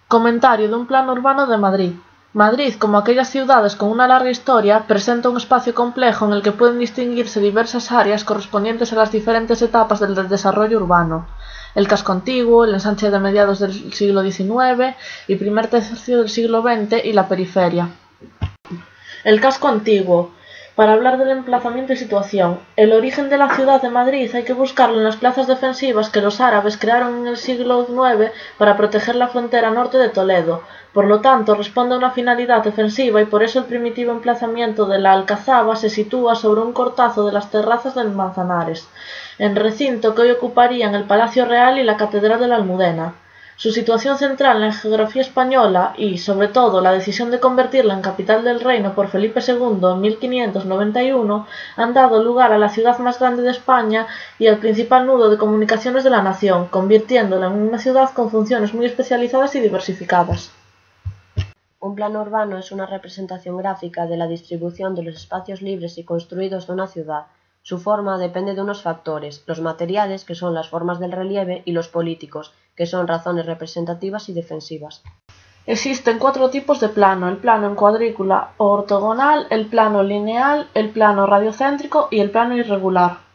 Comentario dun plano urbano de Madrid. Madrid, como aquellas ciudades con una larga historia, presenta un espacio complejo en el que pueden distinguirse diversas áreas correspondientes a las diferentes etapas del desarrollo urbano: el casco antiguo, el ensanche de mediados del siglo XIX y primer tercio del siglo XX y la periferia. El casco antiguo. Para hablar del emplazamiento y situación, el origen de la ciudad de Madrid hay que buscarlo en las plazas defensivas que los árabes crearon en el siglo IX para proteger la frontera norte de Toledo. Por lo tanto, responde a una finalidad defensiva y por eso el primitivo emplazamiento de la Alcazaba se sitúa sobre un cortazo de las terrazas del Manzanares, en recinto que hoy ocuparían el Palacio Real y la Catedral de la Almudena. Su situación central en la geografía española y, sobre todo, la decisión de convertirla en capital del reino por Felipe II en 1591 han dado lugar a la ciudad más grande de España y al principal nudo de comunicaciones de la nación, convirtiéndola en una ciudad con funciones muy especializadas y diversificadas. Un plano urbano es una representación gráfica de la distribución de los espacios libres y construidos de una ciudad. Su forma depende de unos factores: los materiales, que son las formas del relieve, y los políticos, que son razones representativas y defensivas. Existen 4 tipos de plano: el plano en cuadrícula o ortogonal, el plano lineal, el plano radiocéntrico y el plano irregular.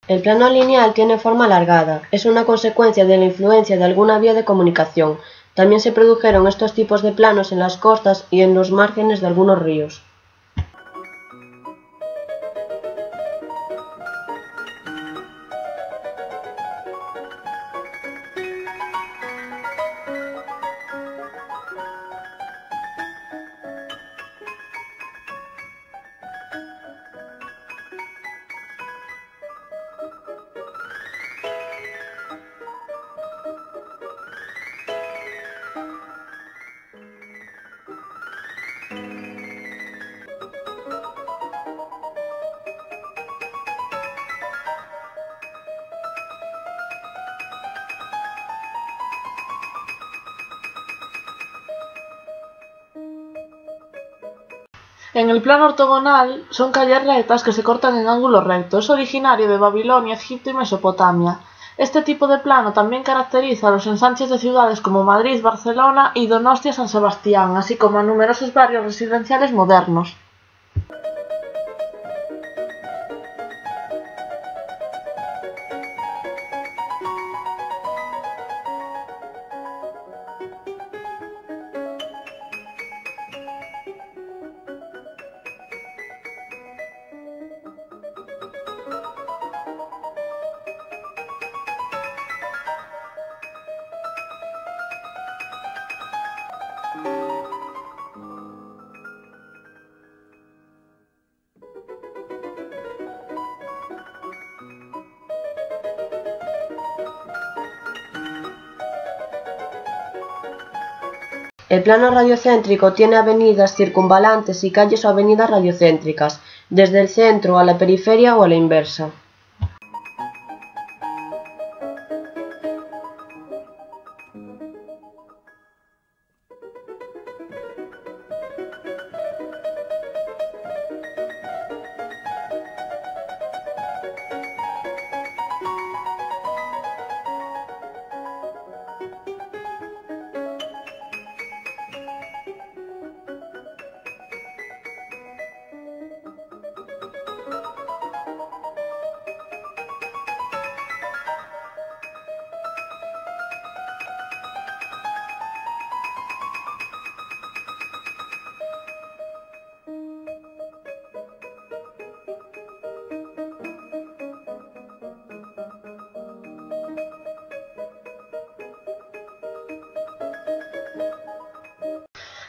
El plano lineal tiene forma alargada, es una consecuencia de la influencia de alguna vía de comunicación. También se produjeron estos tipos de planos en las costas y en los márgenes de algunos ríos. En el plano ortogonal son calles rectas que se cortan en ángulo recto. Es originario de Babilonia, Egipto y Mesopotamia. Este tipo de plano también caracteriza a los ensanches de ciudades como Madrid, Barcelona y Donostia-San Sebastián, así como a numerosos barrios residenciales modernos. El plano radiocéntrico tiene avenidas circunvalantes y calles o avenidas radiocéntricas, desde el centro a la periferia o a la inversa.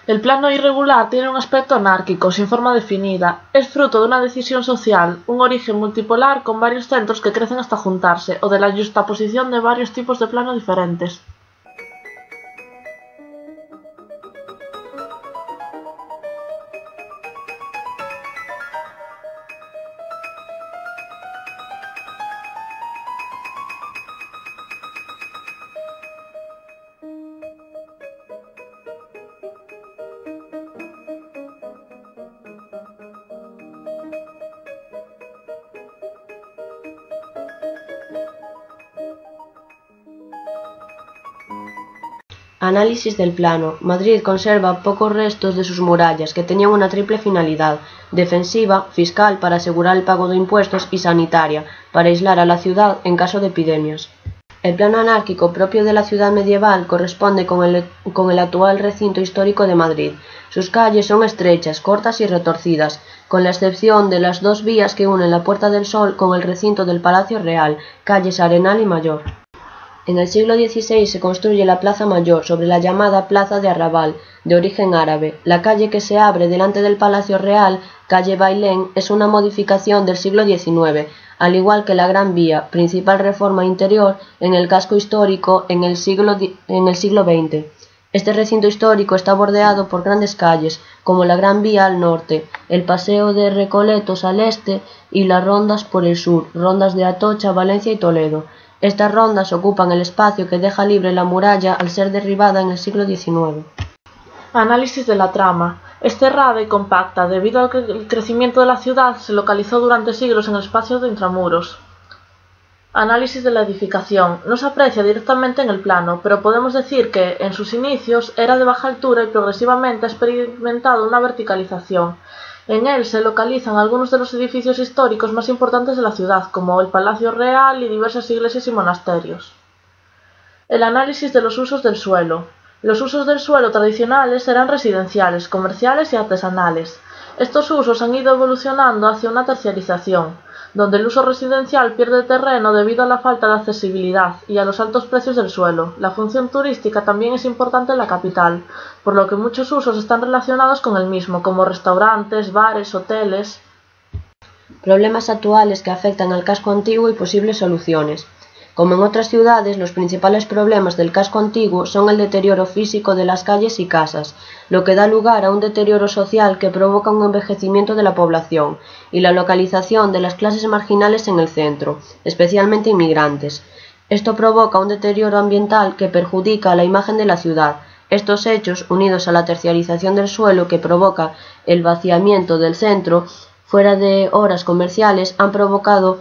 El plano irregular tiene un aspecto anárquico, sin forma definida. Es fruto de una decisión social, un origen multipolar con varios centros que crecen hasta juntarse, o de la yuxtaposición de varios tipos de plano diferentes. Análisis del plano. Madrid conserva pocos restos de sus murallas, que tenían una triple finalidad: defensiva, fiscal para asegurar el pago de impuestos y sanitaria, para aislar a la ciudad en caso de epidemias. El plano anárquico propio de la ciudad medieval corresponde con el actual recinto histórico de Madrid. Sus calles son estrechas, cortas y retorcidas, con la excepción de las dos vías que unen la Puerta del Sol con el recinto del Palacio Real, calles Arenal y Mayor. En el siglo XVI se construye la Plaza Mayor, sobre la llamada Plaza de Arrabal, de origen árabe. La calle que se abre delante del Palacio Real, calle Bailén, es una modificación del siglo XIX, al igual que la Gran Vía, principal reforma interior en el casco histórico en el siglo XX. Este recinto histórico está bordeado por grandes calles, como la Gran Vía al norte, el Paseo de Recoletos al este y las rondas por el sur, rondas de Atocha, Valencia y Toledo. Estas rondas ocupan el espacio que deja libre la muralla al ser derribada en el siglo XIX. Análisis de la trama. Es cerrada y compacta, debido al que el crecimiento de la ciudad se localizó durante siglos en el espacio de intramuros. Análisis de la edificación. No se aprecia directamente en el plano, pero podemos decir que, en sus inicios, era de baja altura y progresivamente ha experimentado una verticalización. En él se localizan algunos de los edificios históricos más importantes de la ciudad, como el Palacio Real y diversas iglesias y monasterios. El análisis de los usos del suelo. Los usos del suelo tradicionales eran residenciales, comerciales y artesanales. Estos usos han ido evolucionando hacia una terciarización, donde el uso residencial pierde terreno debido a la falta de accesibilidad y a los altos precios del suelo. La función turística también es importante en la capital, por lo que muchos usos están relacionados con el mismo, como restaurantes, bares, hoteles. Problemas actuales que afectan al casco antiguo y posibles soluciones. Como en otras ciudades, los principales problemas del casco antiguo son el deterioro físico de las calles y casas, lo que da lugar a un deterioro social que provoca un envejecimiento de la población y la localización de las clases marginales en el centro, especialmente inmigrantes. Esto provoca un deterioro ambiental que perjudica a la imagen de la ciudad. Estos hechos, unidos a la terciarización del suelo que provoca el vaciamiento del centro fuera de horas comerciales, han provocado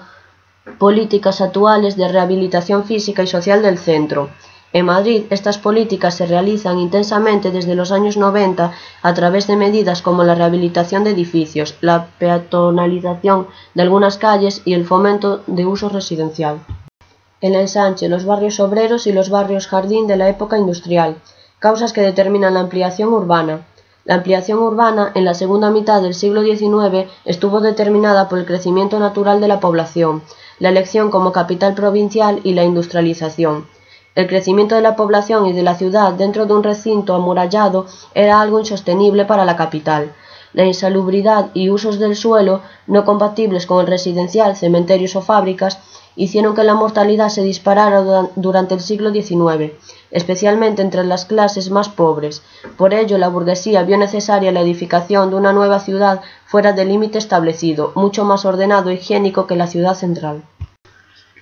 políticas actuales de rehabilitación física y social del centro. En Madrid, estas políticas se realizan intensamente desde los años 90 a través de medidas como la rehabilitación de edificios, la peatonalización de algunas calles y el fomento de uso residencial. El ensanche, los barrios obreros y los barrios jardín de la época industrial, causas que determinan la ampliación urbana. La ampliación urbana, en la segunda mitad del siglo XIX, estuvo determinada por el crecimiento natural de la población, la elección como capital provincial y la industrialización. El crecimiento de la población y de la ciudad dentro de un recinto amurallado era algo insostenible para la capital. La insalubridad y usos del suelo, no compatibles con el residencial, cementerios o fábricas, hicieron que la mortalidad se disparara durante el siglo XIX, especialmente entre las clases más pobres. Por ello, la burguesía vio necesaria la edificación de una nueva ciudad fuera del límite establecido, mucho más ordenado e higiénico que la ciudad central.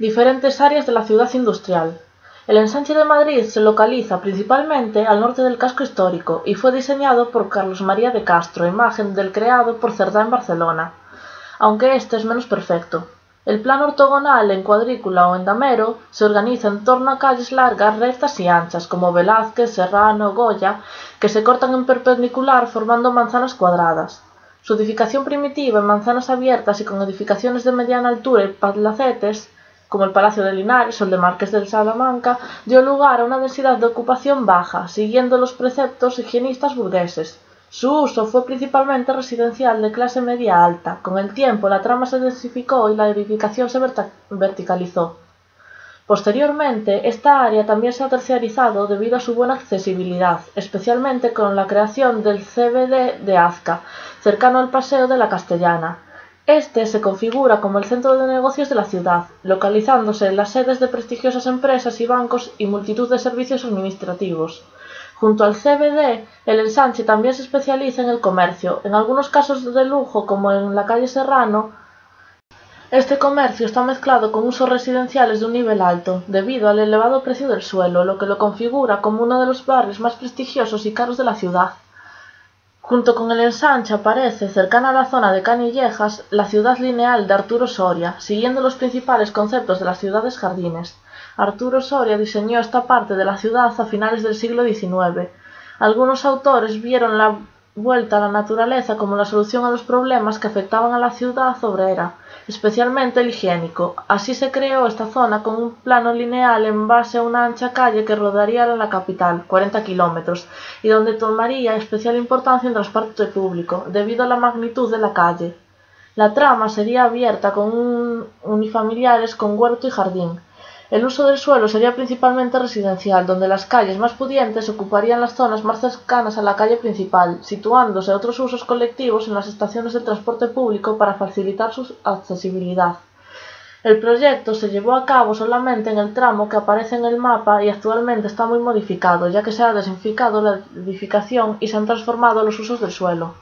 Diferentes áreas de la ciudad industrial. El ensanche de Madrid se localiza principalmente al norte del casco histórico y fue diseñado por Carlos María de Castro, imagen del creado por Cerdá en Barcelona, aunque este es menos perfecto. El plano ortogonal en cuadrícula o en damero se organiza en torno a calles largas, rectas y anchas, como Velázquez, Serrano, Goya, que se cortan en perpendicular formando manzanas cuadradas. Su edificación primitiva en manzanas abiertas y con edificaciones de mediana altura y palacetes, como el Palacio de Linares o el de Marqués de Salamanca, dio lugar a una densidad de ocupación baja, siguiendo los preceptos higienistas burgueses. Su uso fue principalmente residencial de clase media alta. Con el tiempo la trama se densificó y la edificación se verticalizó. Posteriormente, esta área también se ha terciarizado debido a su buena accesibilidad, especialmente con la creación del CBD de Azca, cercano al Paseo de la Castellana. Este se configura como el centro de negocios de la ciudad, localizándose en las sedes de prestigiosas empresas y bancos y multitud de servicios administrativos. Junto al CBD, el ensanche también se especializa en el comercio, en algunos casos de lujo como en la calle Serrano. Este comercio está mezclado con usos residenciales de un nivel alto, debido al elevado precio del suelo, lo que lo configura como uno de los barrios más prestigiosos y caros de la ciudad. Junto con el ensanche aparece, cercana a la zona de Canillejas, la ciudad lineal de Arturo Soria, siguiendo los principales conceptos de las ciudades jardines. Arturo Soria diseñó esta parte de la ciudad a finales del siglo XIX. Algunos autores vieron la vuelta a la naturaleza como la solución a los problemas que afectaban a la ciudad obrera, especialmente el higiénico. Así se creó esta zona con un plano lineal en base a una ancha calle que rodearía la capital, 40 kilómetros, y donde tomaría especial importancia el transporte público, debido a la magnitud de la calle. La trama sería abierta con unifamiliares con huerto y jardín. El uso del suelo sería principalmente residencial, donde las calles más pudientes ocuparían las zonas más cercanas a la calle principal, situándose otros usos colectivos en las estaciones de transporte público para facilitar su accesibilidad. El proyecto se llevó a cabo solamente en el tramo que aparece en el mapa y actualmente está muy modificado, ya que se ha desinficado la edificación y se han transformado los usos del suelo.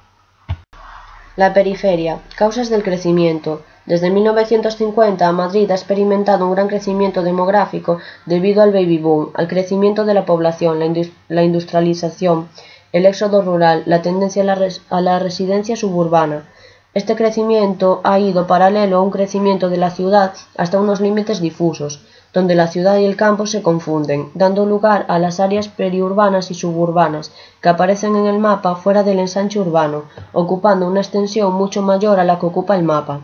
La periferia. Causas del crecimiento. Desde 1950, Madrid ha experimentado un gran crecimiento demográfico debido al baby boom, al crecimiento de la población, la industrialización, el éxodo rural, la tendencia a la residencia suburbana. Este crecimiento ha ido paralelo a un crecimiento de la ciudad hasta unos límites difusos, donde la ciudad y el campo se confunden, dando lugar a las áreas periurbanas y suburbanas, que aparecen en el mapa fuera del ensanche urbano, ocupando una extensión mucho mayor a la que ocupa el mapa.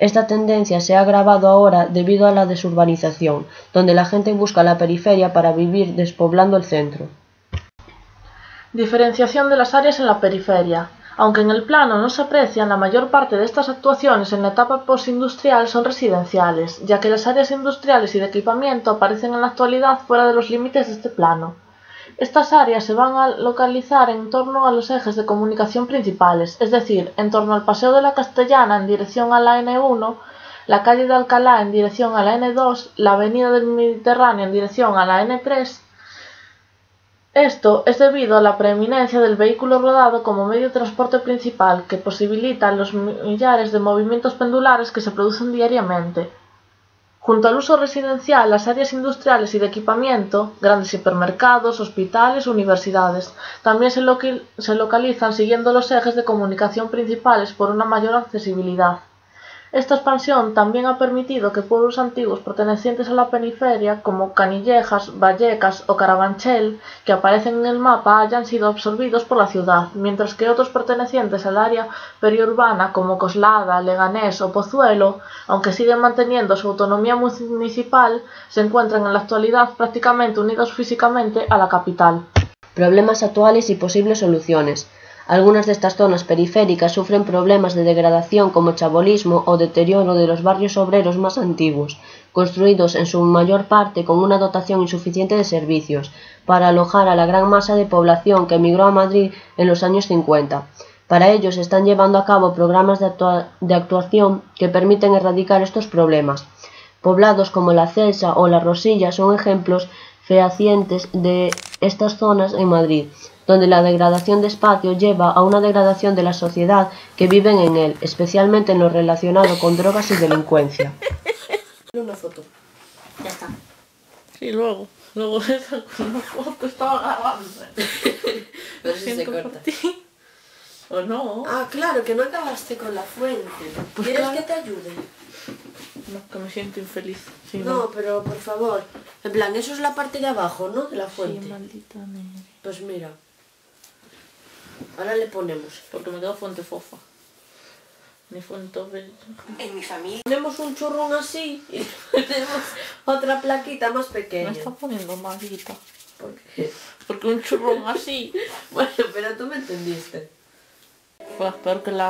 Esta tendencia se ha agravado ahora debido a la desurbanización, donde la gente busca la periferia para vivir despoblando el centro. Diferenciación de las áreas en la periferia. Aunque en el plano no se aprecian, la mayor parte de estas actuaciones en la etapa postindustrial son residenciales, ya que las áreas industriales y de equipamiento aparecen en la actualidad fuera de los límites de este plano. Estas áreas se van a localizar en torno a los ejes de comunicación principales, es decir, en torno al Paseo de la Castellana en dirección a la N1, la calle de Alcalá en dirección a la N2, la avenida del Mediterráneo en dirección a la N3. Esto es debido a la preeminencia del vehículo rodado como medio de transporte principal, que posibilita los millares de movimientos pendulares que se producen diariamente. Junto al uso residencial, las áreas industriales y de equipamiento, grandes hipermercados, hospitales, universidades, también se localizan siguiendo los ejes de comunicación principales por una mayor accesibilidad. Esta expansión también ha permitido que pueblos antiguos pertenecientes a la periferia, como Canillejas, Vallecas o Carabanchel, que aparecen en el mapa, hayan sido absorbidos por la ciudad, mientras que otros pertenecientes al área periurbana, como Coslada, Leganés o Pozuelo, aunque siguen manteniendo su autonomía municipal, se encuentran en la actualidad prácticamente unidos físicamente a la capital. Problemas actuales y posibles soluciones. Algunas de estas zonas periféricas sufren problemas de degradación como chabolismo o deterioro de los barrios obreros más antiguos, construidos en su mayor parte con una dotación insuficiente de servicios, para alojar a la gran masa de población que emigró a Madrid en los años 50. Para ello se están llevando a cabo programas de actuación que permiten erradicar estos problemas. Poblados como La Celsa o La Rosilla son ejemplos fehacientes de estas zonas en Madrid, donde la degradación de espacio lleva a una degradación de la sociedad que viven en él, especialmente en lo relacionado con drogas y delincuencia. Una foto. Ya está. Sí, luego esa una foto estaba grabando. Pero si se corta. ¿O no? Ah, claro, que no acabaste con la fuente. Pues ¿Quieres claro. que te ayude? No, que me siento infeliz. Sí, No, pero por favor. En plan, eso es la parte de abajo, ¿no? De la fuente. Sí, maldita negra. Pues mira. Ahora le ponemos. Porque me quedo fuente fofa. Ni fuente verde. En mi familia ponemos un churrón así y tenemos otra plaquita más pequeña. Me está poniendo malita. ¿Por qué? Porque un churrón así. Bueno, pero tú me entendiste. Fue peor que la